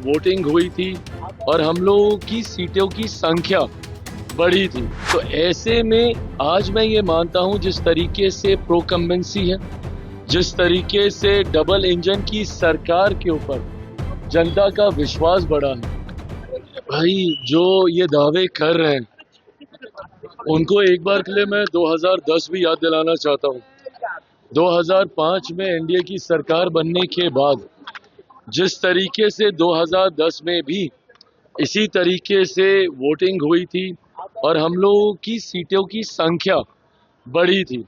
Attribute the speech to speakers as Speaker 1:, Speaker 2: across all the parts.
Speaker 1: Voting हुई थी और हम लोगों की सीटों की संख्या बढ़ी थी। तो ऐसे में आज मैं ये मानता हूं जिस तरीके से प्रोकम्बेंसी है, जिस तरीके से डबल इंजन की सरकार के ऊपर जनता का विश्वास बढ़ा है, भाई जो ये दावे कर रहे हैं उनको एक बार के लिए मैं 2010 भी याद दिलाना चाहता हूँ। 2005 में एनडीए की सरकार बनने के बाद जिस तरीके से 2010 में भी इसी तरीके से वोटिंग हुई थी और हम लोगों की सीटों की संख्या बढ़ी थी।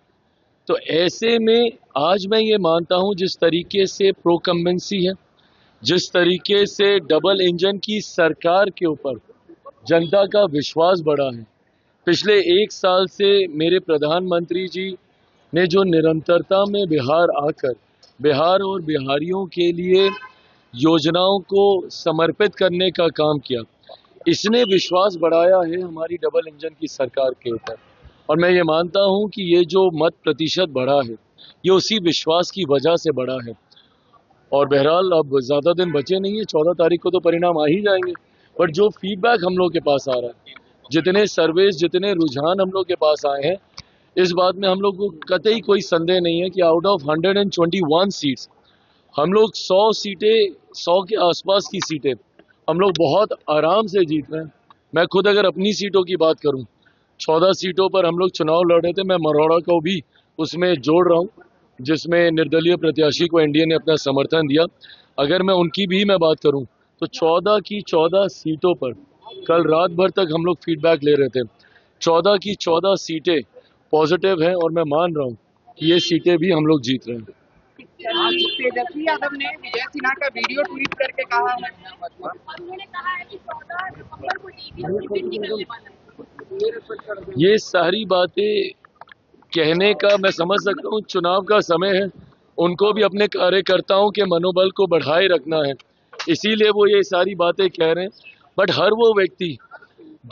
Speaker 1: तो ऐसे में आज मैं ये मानता हूं जिस तरीके से प्रोकम्बेंसी है, जिस तरीके से डबल इंजन की सरकार के ऊपर जनता का विश्वास बढ़ा है, पिछले 1 साल से मेरे प्रधानमंत्री जी ने जो निरंतरता में बिहार आकर बिहार और बिहारियों के लिए योजनाओं को समर्पित करने का काम किया, इसने विश्वास बढ़ाया है हमारी डबल इंजन की सरकार के ऊपर। और मैं ये मानता हूं कि ये जो मत प्रतिशत बढ़ा है ये उसी विश्वास की वजह से बढ़ा है। और बहरहाल अब ज़्यादा दिन बचे नहीं है, 14 तारीख को तो परिणाम आ ही जाएंगे। बट जो फीडबैक हम लोग के पास आ रहा है, जितने सर्वेस, जितने रुझान हम लोग के पास आए हैं, इस बात में हम लोग को कतई कोई संदेह नहीं है कि आउट ऑफ 121 सीट्स हम लोग 100 सीटें, 100 के आसपास की सीटें हम लोग बहुत आराम से जीत रहे हैं। मैं खुद अगर अपनी सीटों की बात करूं, 14 सीटों पर हम लोग चुनाव लड़ रहे थे, मैं मरौड़ा को भी उसमें जोड़ रहा हूं, जिसमें निर्दलीय प्रत्याशी को एनडीए ने अपना समर्थन दिया। अगर मैं उनकी भी मैं बात करूं तो 14 की 14 सीटों पर कल रात भर तक हम लोग फीडबैक ले रहे थे, 14 की 14 सीटें पॉजिटिव हैं और मैं मान रहा हूं कि ये सीटें भी हम लोग जीत रहे हैं।
Speaker 2: आज तेजस्वी यादव ने विजय सिन्हा का वीडियो ट्वीट करके कहा है, उन्होंने कहा है कि 14 नवंबर को ईवीएम की बिल निकलने वाला है।
Speaker 1: ये सारी बातें कहने का मैं समझ सकता हूँ, चुनाव का समय है, उनको भी अपने कार्यकर्ताओं के मनोबल को बढ़ाए रखना है, इसीलिए वो ये सारी बातें कह रहे हैं। बट हर वो व्यक्ति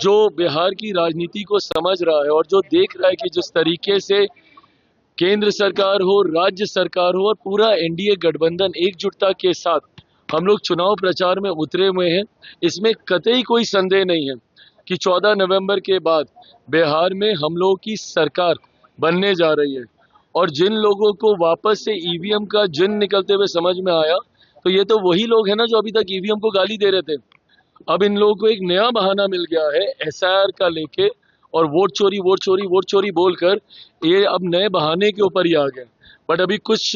Speaker 1: जो बिहार की राजनीति को समझ रहा है और जो देख रहा है कि जिस तरीके से केंद्र सरकार हो, राज्य सरकार हो और पूरा एनडीए गठबंधन एकजुटता के साथ हम लोग चुनाव प्रचार में उतरे हुए हैं, इसमें कतई कोई संदेह नहीं है कि 14 नवंबर के बाद बिहार में हम लोगों की सरकार बनने जा रही है। और जिन लोगों को वापस से ईवीएम का जिन निकलते हुए समझ में आया, तो ये तो वही लोग हैं ना जो अभी तक ईवीएम को गाली दे रहे थे। अब इन लोगों को एक नया बहाना मिल गया है एसआईआर का लेके, और वोट चोरी बोलकर ये अब नए बहाने के ऊपर ही आ गए। बट अभी कुछ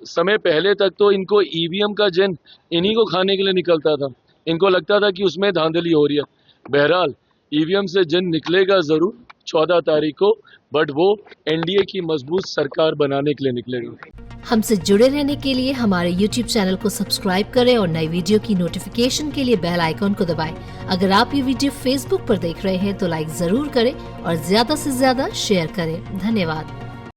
Speaker 1: समय पहले तक तो इनको ईवीएम का जिन इन्हीं को खाने के लिए निकलता था, इनको लगता था कि उसमें धांधली हो रही है। बहरहाल ईवीएम से जिन निकलेगा जरूर 14 तारीख को, बट वो एनडीए की मजबूत सरकार बनाने के लिए निकलेगा।
Speaker 3: हमसे जुड़े रहने के लिए हमारे YouTube चैनल को सब्सक्राइब करें और नई वीडियो की नोटिफिकेशन के लिए बेल आइकॉन को दबाएं। अगर आप ये वीडियो Facebook पर देख रहे हैं तो लाइक जरूर करें और ज्यादा से ज्यादा शेयर करें। धन्यवाद।